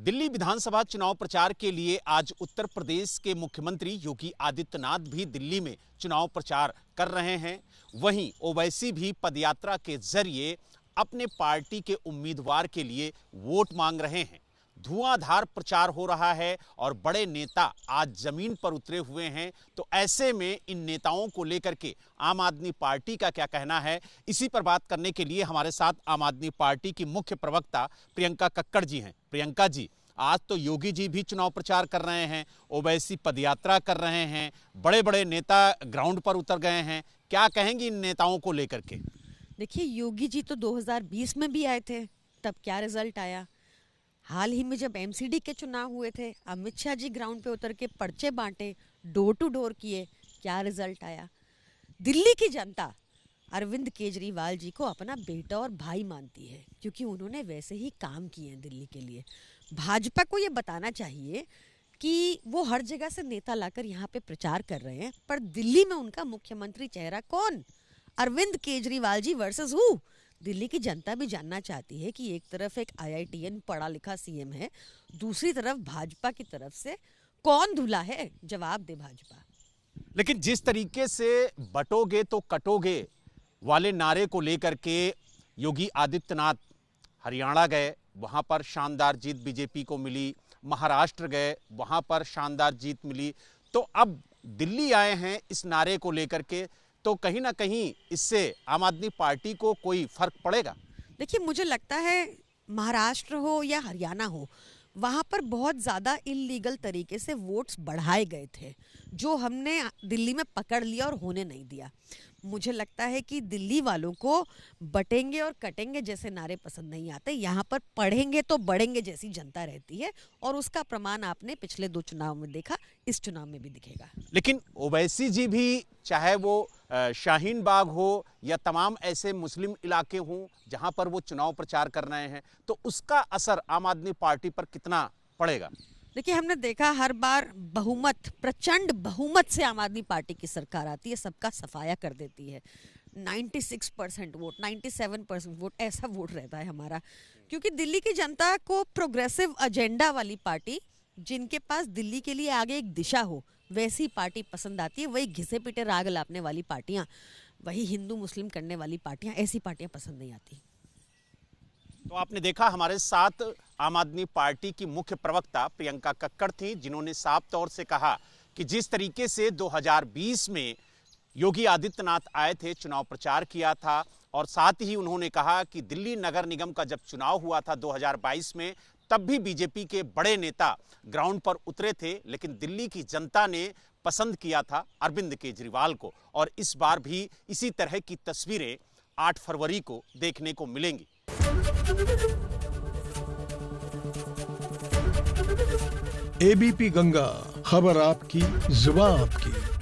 दिल्ली विधानसभा चुनाव प्रचार के लिए आज उत्तर प्रदेश के मुख्यमंत्री योगी आदित्यनाथ भी दिल्ली में चुनाव प्रचार कर रहे हैं। वहीं ओवैसी भी पदयात्रा के जरिए अपने पार्टी के उम्मीदवार के लिए वोट मांग रहे हैं। धुआंधार प्रचार हो रहा है और बड़े नेता आज जमीन पर उतरे हुए हैं। तो ऐसे में इन नेताओं को लेकर के आम आदमी पार्टी का क्या कहना है, इसी पर बात करने के लिए हमारे साथ आम आदमी पार्टी की मुख्य प्रवक्ता प्रियंका कक्कड़ जी हैं। प्रियंका जी, आज तो योगी जी भी चुनाव प्रचार कर रहे हैं, ओवैसी पदयात्रा कर रहे हैं, बड़े बड़े नेता ग्राउंड पर उतर गए हैं। क्या कहेंगी इन नेताओं को लेकर के? देखिए, योगी जी तो 2020 में भी आए थे, तब क्या रिजल्ट आया। हाल ही में जब एमसीडी के चुनाव हुए थे, अमित शाह जी ग्राउंड पे उतर के पर्चे बांटे, डोर टू डोर किए, क्या रिजल्ट आया। दिल्ली की जनता अरविंद केजरीवाल जी को अपना बेटा और भाई मानती है, क्योंकि उन्होंने वैसे ही काम किए हैं दिल्ली के लिए। भाजपा को ये बताना चाहिए कि वो हर जगह से नेता लाकर यहाँ पे प्रचार कर रहे हैं, पर दिल्ली में उनका मुख्यमंत्री चेहरा कौन? Arvind Kejriwal ji versus who? दिल्ली की जनता भी जानना चाहती है कि एक तरफ एक आईआईटीएन पढ़ा लिखा सीएम है, दूसरी तरफ भाजपा की तरफ से कौन धुला है? जवाब दे भाजपा। लेकिन जिस तरीके से बटोगे तो कटोगे वाले नारे को लेकर के योगी आदित्यनाथ हरियाणा गए, वहां पर शानदार जीत बीजेपी को मिली, महाराष्ट्र गए, वहां पर शानदार जीत मिली, तो अब दिल्ली आए हैं इस नारे को लेकर के, तो कहीं ना कहीं इससे आम आदमी पार्टी को कोई फर्क पड़ेगा? देखिए, मुझे लगता है महाराष्ट्र हो या हरियाणा हो, वहाँ पर बहुत ज़्यादा इल्लीगल तरीके से वोट्स बढ़ाए गए थे, जो हमने दिल्ली में पकड़ लिया और होने नहीं दिया। मुझे लगता है कि दिल्ली वालों को बटेंगे और कटेंगे जैसे नारे पसंद नहीं आते। यहाँ पर पढ़ेंगे तो बढ़ेंगे जैसी जनता रहती है, और उसका प्रमाण आपने पिछले 2 चुनाव में देखा, इस चुनाव में भी दिखेगा। लेकिन ओवैसी जी भी, चाहे वो शाहीन बाग हो या तमाम ऐसे मुस्लिम इलाके हों जहां पर वो चुनाव प्रचार कर रहे हैं, तो उसका असर आम आदमी पार्टी पर कितना पड़ेगा? देखिए, हमने देखा हर बार बहुमत, प्रचंड बहुमत से आम आदमी पार्टी की सरकार आती है, सबका सफाया कर देती है। 96% वोट, 97% वोट, ऐसा वोट रहता है हमारा, क्योंकि दिल्ली की जनता को प्रोग्रेसिव एजेंडा वाली पार्टी, जिनके पास दिल्ली के लिए आगे एक दिशा हो, वैसी पार्टी पसंद आती है। वही घिसे पिटे राग लापने वाली पार्टियां, वही हिंदू मुस्लिम करने वाली पार्टियां, ऐसी पार्टियां पसंद नहीं आती। तो आपने देखा, हमारे साथ आम आदमी पार्टी की मुख्य प्रवक्ता प्रियंका कक्कड़ थी, जिन्होंने साफ तौर से कहा कि जिस तरीके से 2020 में योगी आदित्यनाथ आए थे, चुनाव प्रचार किया था, और साथ ही उन्होंने कहा कि दिल्ली नगर निगम का जब चुनाव हुआ था 2022 में, तब भी बीजेपी के बड़े नेता ग्राउंड पर उतरे थे, लेकिन दिल्ली की जनता ने पसंद किया था अरविंद केजरीवाल को। और इस बार भी इसी तरह की तस्वीरें 8 फरवरी को देखने को मिलेंगी। एबीपी गंगा, खबर आपकी, जुबान आपकी।